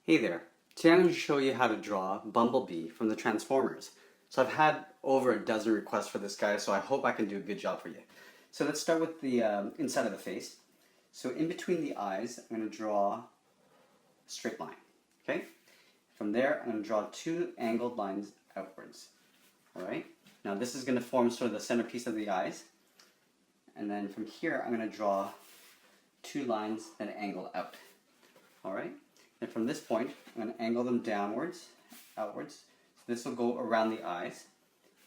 Hey there. Today I'm going to show you how to draw Bumblebee from the Transformers. So I've had over a dozen requests for this guy, so I hope I can do a good job for you. So let's start with the inside of the face. So in between the eyes, I'm going to draw a straight line. Okay? From there, I'm going to draw two angled lines outwards. Alright? Now this is going to form sort of the centerpiece of the eyes. And then from here, I'm going to draw two lines that angle out. Alright? And from this point, I'm going to angle them downwards, outwards. So this will go around the eyes.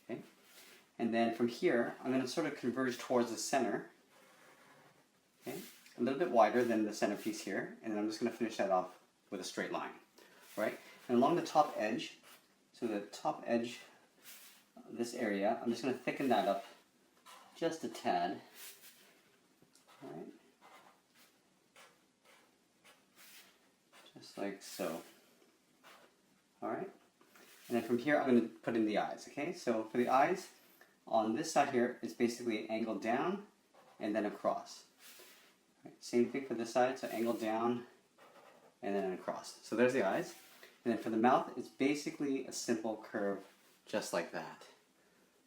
Okay? And then from here, I'm going to sort of converge towards the center. Okay? A little bit wider than the centerpiece here. And then I'm just going to finish that off with a straight line. Right? And along the top edge, so the top edge of this area, I'm just going to thicken that up just a tad. All right? Just like so. Alright? And then from here I'm going to put in the eyes, okay? So for the eyes, on this side here, it's basically angled down and then across. Right, same thing for this side, so angled down and then across. So there's the eyes. And then for the mouth, it's basically a simple curve just like that.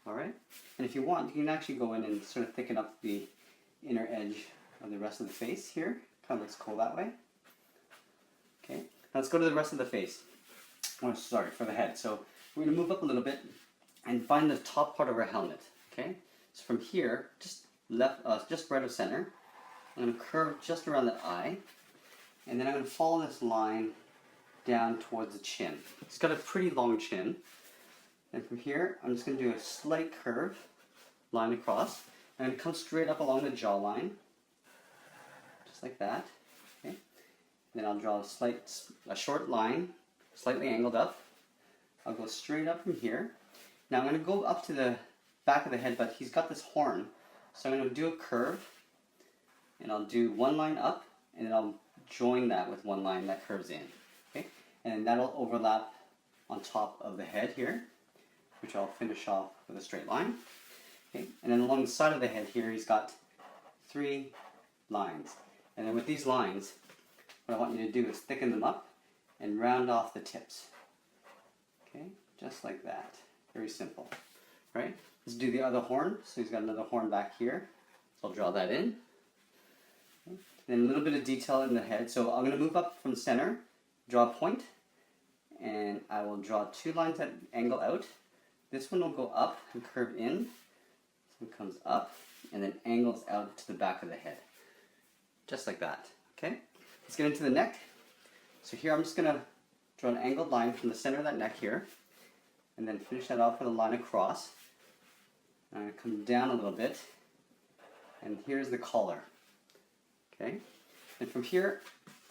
Alright? And if you want, you can actually go in and sort of thicken up the inner edge of the rest of the face here. Kind of looks cool that way. Okay, now let's go to the rest of the face. Oh, sorry, for the head. So we're going to move up a little bit and find the top part of our helmet. Okay, so from here, just right of center, I'm going to curve just around the eye, and then I'm going to follow this line down towards the chin. It's got a pretty long chin, and from here, I'm just going to do a slight curve, line across. I'm going to come straight up along the jawline, just like that. Then I'll draw a short line, slightly angled up. I'll go straight up from here. Now I'm going to go up to the back of the head, but he's got this horn. So I'm going to do a curve, and I'll do one line up, and then I'll join that with one line that curves in. Okay? And that'll overlap on top of the head here, which I'll finish off with a straight line. Okay? And then along the side of the head here, he's got three lines. And then with these lines, what I want you to do is thicken them up and round off the tips. Okay, just like that. Very simple. Right? Let's do the other horn. So he's got another horn back here. So I'll draw that in. Okay. Then a little bit of detail in the head. So I'm going to move up from the center, draw a point, and I will draw two lines that angle out. This one will go up and curve in. This one comes up and then angles out to the back of the head. Just like that. Okay? Let's get into the neck. So here I'm just going to draw an angled line from the center of that neck here, and then finish that off with a line across. I'm going to come down a little bit, and here's the collar. Okay? And from here,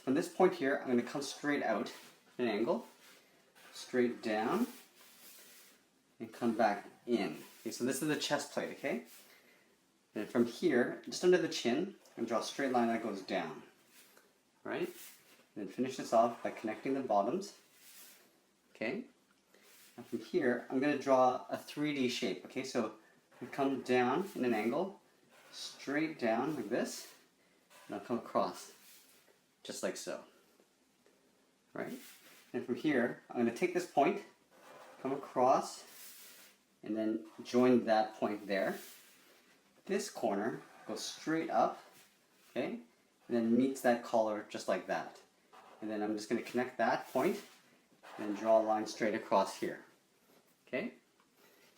from this point here, I'm going to come straight out at an angle, straight down, and come back in. Okay, so this is the chest plate, okay? And from here, just under the chin, I'm going to draw a straight line that goes down. Right? And then finish this off by connecting the bottoms. Okay? Now from here, I'm going to draw a 3D shape. Okay, so I come down in an angle, straight down like this, and I'll come across, just like so. Right? And from here, I'm going to take this point, come across, and then join that point there. This corner goes straight up, okay? And then meets that collar just like that. And then I'm just going to connect that point and draw a line straight across here. Okay?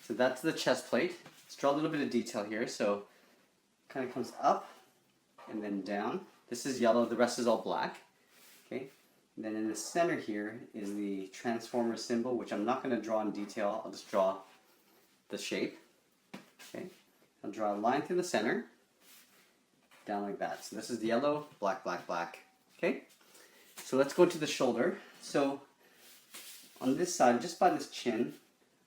So that's the chest plate. Let's draw a little bit of detail here. So it kind of comes up and then down. This is yellow, the rest is all black. Okay? And then in the center here is the Transformer symbol, which I'm not going to draw in detail. I'll just draw the shape. Okay? I'll draw a line through the center. Down like that. So this is the yellow, black, black, black. Okay? So let's go to the shoulder. So on this side, just by this chin,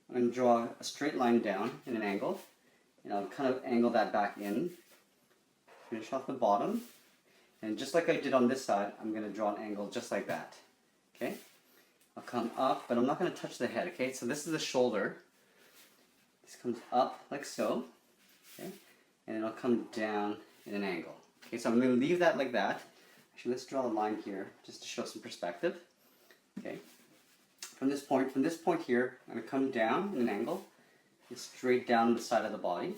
I'm going to draw a straight line down in an angle. And I'll kind of angle that back in. Finish off the bottom. And just like I did on this side, I'm going to draw an angle just like that. Okay? I'll come up, but I'm not going to touch the head. Okay? So this is the shoulder. This comes up like so. Okay? And then I'll come down in an angle. Okay, so I'm going to leave that like that. Actually, let's draw a line here just to show some perspective. Okay. From this point here, I'm going to come down in an angle, and straight down the side of the body,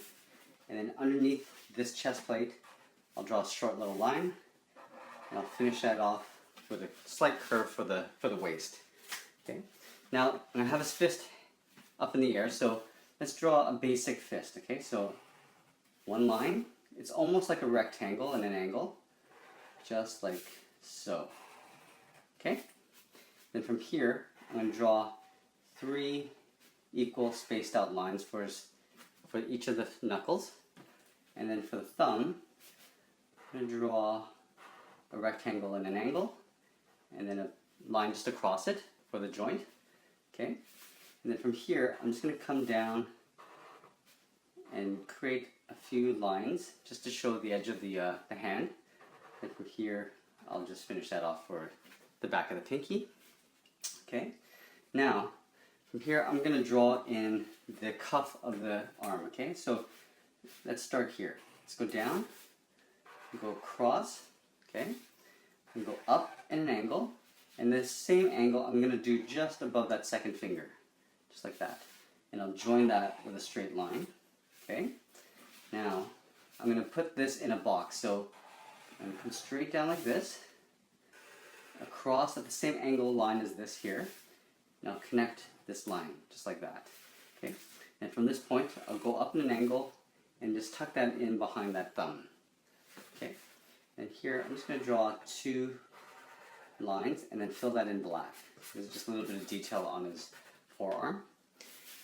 and then underneath this chest plate, I'll draw a short little line, and I'll finish that off with a slight curve for the waist. Okay. Now I'm going to have his fist up in the air, so let's draw a basic fist. Okay, so one line. It's almost like a rectangle and an angle, just like so. Okay. Then from here, I'm going to draw 3 equal spaced out lines for each of the knuckles. And then for the thumb, I'm going to draw a rectangle and an angle, and then a line just across it for the joint. Okay? And then from here, I'm just going to come down and create a few lines just to show the edge of the hand. And from here, I'll just finish that off for the back of the pinky. Okay? Now, from here, I'm going to draw in the cuff of the arm. Okay? So let's start here. Let's go down, go across, okay? And go up in an angle, and this same angle I'm going to do just above that second finger, just like that. And I'll join that with a straight line, okay? Now, I'm going to put this in a box, so I'm going to come straight down like this, across at the same angle line as this here, and I'll connect this line, just like that, okay? And from this point, I'll go up in an angle, and just tuck that in behind that thumb. Okay, and here I'm just going to draw 2 lines and then fill that in black. There's just a little bit of detail on his forearm.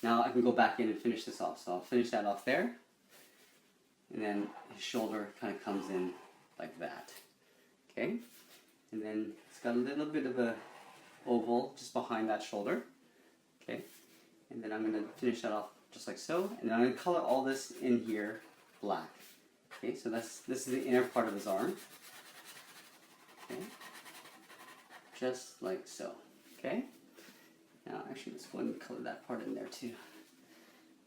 Now I can go back in and finish this off. So I'll finish that off there, and then his shoulder kind of comes in like that. Okay, and then it's got a little bit of a oval just behind that shoulder. Okay, and then I'm going to finish that off just like so, and then I'm going to color all this in here black. Okay, so this is the inner part of his arm. Okay, just like so. Okay, now actually let's go ahead and color that part in there too.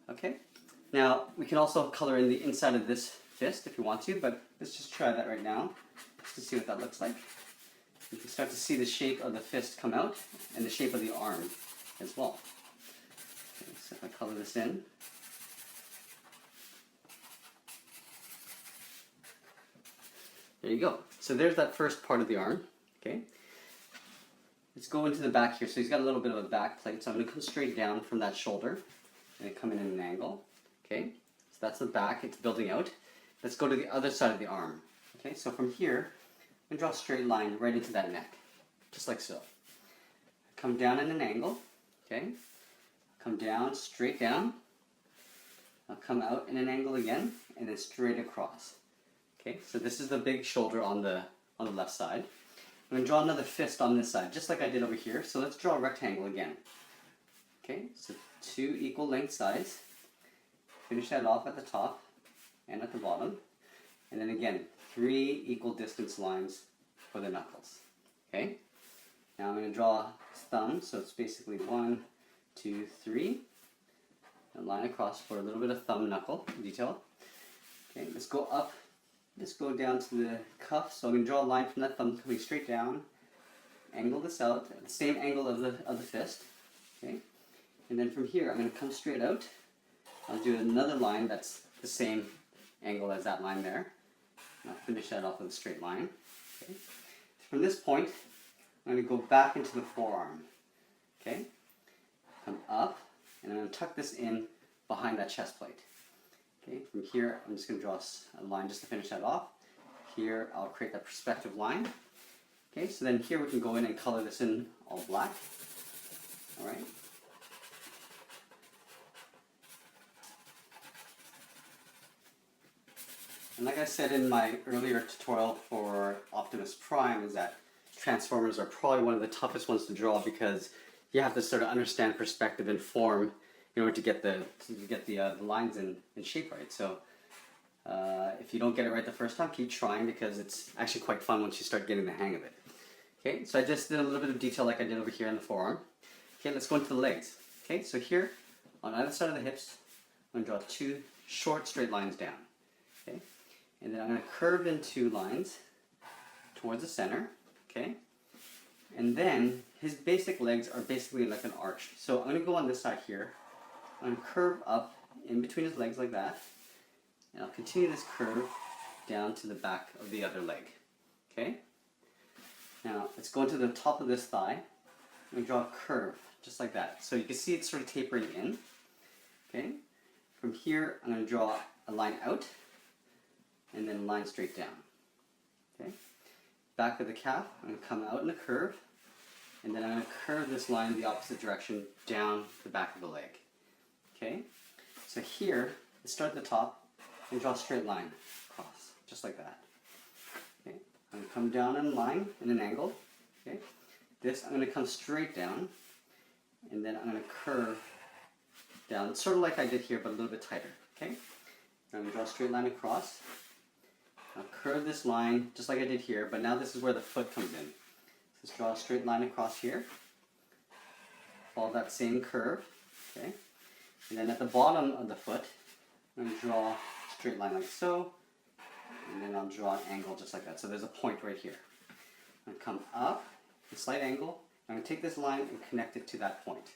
Okay, now we can also color in the inside of this fist if you want to, but let's just try that right now just to see what that looks like. You can start to see the shape of the fist come out and the shape of the arm as well. So if I color this in, there you go. So there's that first part of the arm. Okay. Let's go into the back here. So he's got a little bit of a back plate. So I'm going to come straight down from that shoulder and then come in an angle. Okay. So that's the back. It's building out. Let's go to the other side of the arm. Okay. So from here, I'm going to draw a straight line right into that neck, just like so. Come down in an angle. Okay. Come down, straight down. I'll come out in an angle again, and then straight across. Okay, so this is the big shoulder on the left side. I'm going to draw another fist on this side, just like I did over here. So let's draw a rectangle again. Okay, so 2 equal length sides. Finish that off at the top and at the bottom. And then again, 3 equal distance lines for the knuckles. Okay, now I'm going to draw his thumb, so it's basically 1, 2, 3, and line across for a little bit of thumb knuckle detail. Okay, let's go up, let's go down to the cuff. So I'm going to draw a line from that thumb coming straight down, angle this out at the same angle of the fist. Okay, and then from here I'm going to come straight out. I'll do another line that's the same angle as that line there. And I'll finish that off with a straight line. Okay, from this point I'm going to go back into the forearm. Okay. Come up, and I'm going to tuck this in behind that chest plate. Okay, from here, I'm just going to draw a line just to finish that off. Here, I'll create that perspective line. Okay, so then here we can go in and color this in all black. All right. And like I said in my earlier tutorial for Optimus Prime, is that Transformers are probably one of the toughest ones to draw because you have to sort of understand perspective and form in order to get the lines in shape right. So if you don't get it right the first time, keep trying because it's actually quite fun once you start getting the hang of it. Okay, so I just did a little bit of detail like I did over here on the forearm. Okay, let's go into the legs. Okay, so here on either side of the hips, I'm going to draw 2 short straight lines down. Okay, and then I'm going to curve in 2 lines towards the center. Okay, and then his basic legs are basically like an arch. So I'm going to go on this side here. I'm going to curve up in between his legs like that. And I'll continue this curve down to the back of the other leg. Okay? Now let's go into the top of this thigh. I'm going to draw a curve just like that. So you can see it's sort of tapering in. Okay? From here I'm going to draw a line out and then a line straight down. Okay? Back of the calf, I'm going to come out in a curve, and then I'm going to curve this line the opposite direction down the back of the leg. Okay? So here, let's start at the top and draw a straight line across, just like that. Okay? I'm going to come down in a line, in an angle. Okay? This, I'm going to come straight down, and then I'm going to curve down, sort of like I did here, but a little bit tighter. Okay? I'm going to draw a straight line across. I'll curve this line just like I did here, but now this is where the foot comes in. So let's draw a straight line across here. Follow that same curve. Okay? And then at the bottom of the foot, I'm going to draw a straight line like so. And then I'll draw an angle just like that. So there's a point right here. I'm going to come up, a slight angle. I'm going to take this line and connect it to that point.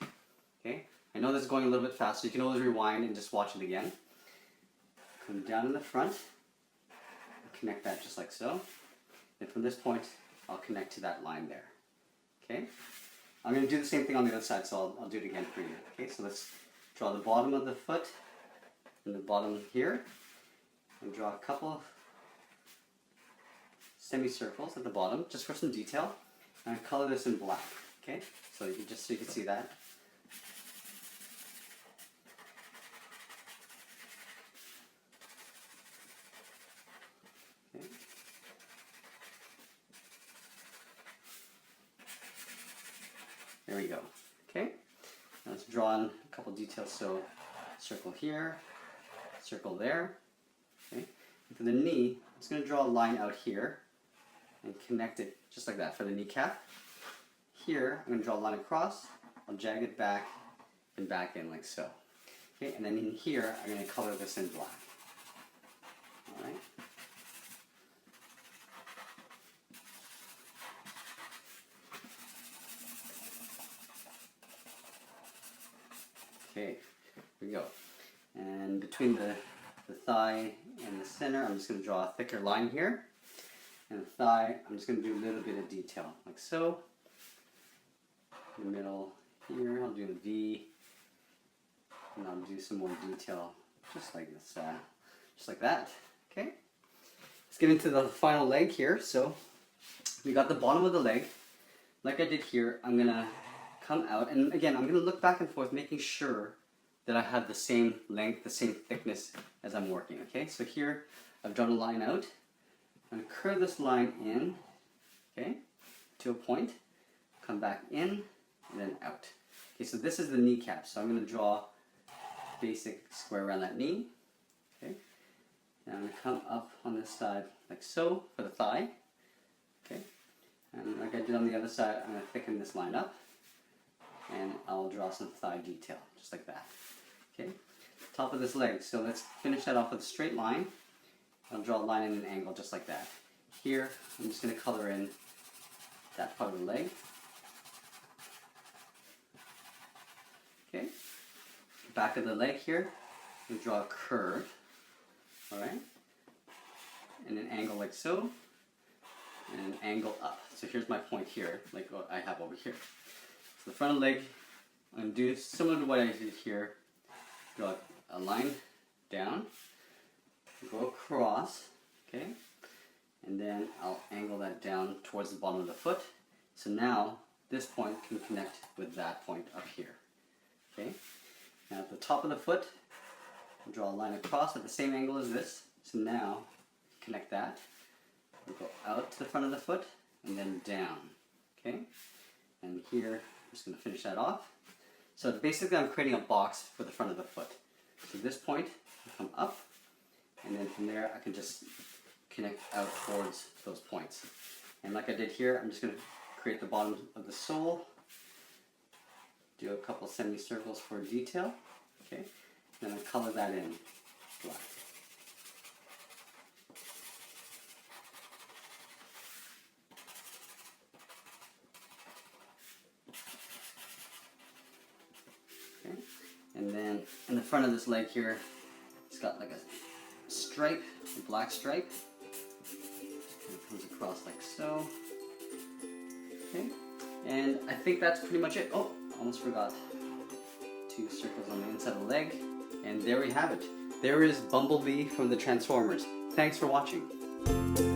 Okay? I know this is going a little bit fast, so you can always rewind and just watch it again. Come down in the front. Connect that just like so. And from this point, I'll connect to that line there. Okay? I'm going to do the same thing on the other side, so I'll do it again for you. Okay, so let's draw the bottom of the foot and the bottom here. And draw a couple semicircles at the bottom, just for some detail. And I color this in black. Okay? So you can see that. There we go. Okay? Now let's draw in a couple details. So circle here, circle there. Okay? And for the knee, I'm just going to draw a line out here and connect it just like that for the kneecap. Here, I'm going to draw a line across. I'll jag it back and back in like so. Okay? And then in here, I'm going to color this in black. All right? Okay, here we go. And between the thigh and the center, I'm just going to draw a thicker line here. And the thigh, I'm just going to do a little bit of detail, like so. In the middle here, I'll do a V. And I'll do some more detail, just like this, just like that. Okay. Let's get into the final leg here. So we got the bottom of the leg. Like I did here, I'm going to come out, and again, I'm going to look back and forth, making sure that I have the same length, the same thickness as I'm working, okay? So here, I've drawn a line out. I'm going to curve this line in, okay, to a point, come back in, and then out. Okay, so this is the kneecap, so I'm going to draw a basic square around that knee, okay? Now I'm going to come up on this side like so for the thigh, okay? And like I did on the other side, I'm going to thicken this line up. And I'll draw some thigh detail, just like that. Okay, top of this leg. So let's finish that off with a straight line. I'll draw a line in an angle, just like that. Here, I'm just going to color in that part of the leg. Okay, back of the leg here, we draw a curve. All right, and an angle like so, and an angle up. So here's my point here, like what I have over here. The front leg, I'm going to do similar to what I did here. Draw a line down, go across, okay? And then I'll angle that down towards the bottom of the foot. So now this point can connect with that point up here, okay? Now at the top of the foot, I'll draw a line across at the same angle as this. So now connect that. We'll go out to the front of the foot and then down, okay? And here, I'm just going to finish that off. So basically I'm creating a box for the front of the foot. So this point, I come up, and then from there I can just connect out towards those points. And like I did here, I'm just going to create the bottom of the sole, do a couple semicircles for detail, okay? Then I color that in black. And then in the front of this leg here, it's got like a stripe, a black stripe. And it comes across like so. Okay, and I think that's pretty much it. Oh, almost forgot. 2 circles on the inside of the leg. And there we have it. There is Bumblebee from the Transformers. Thanks for watching.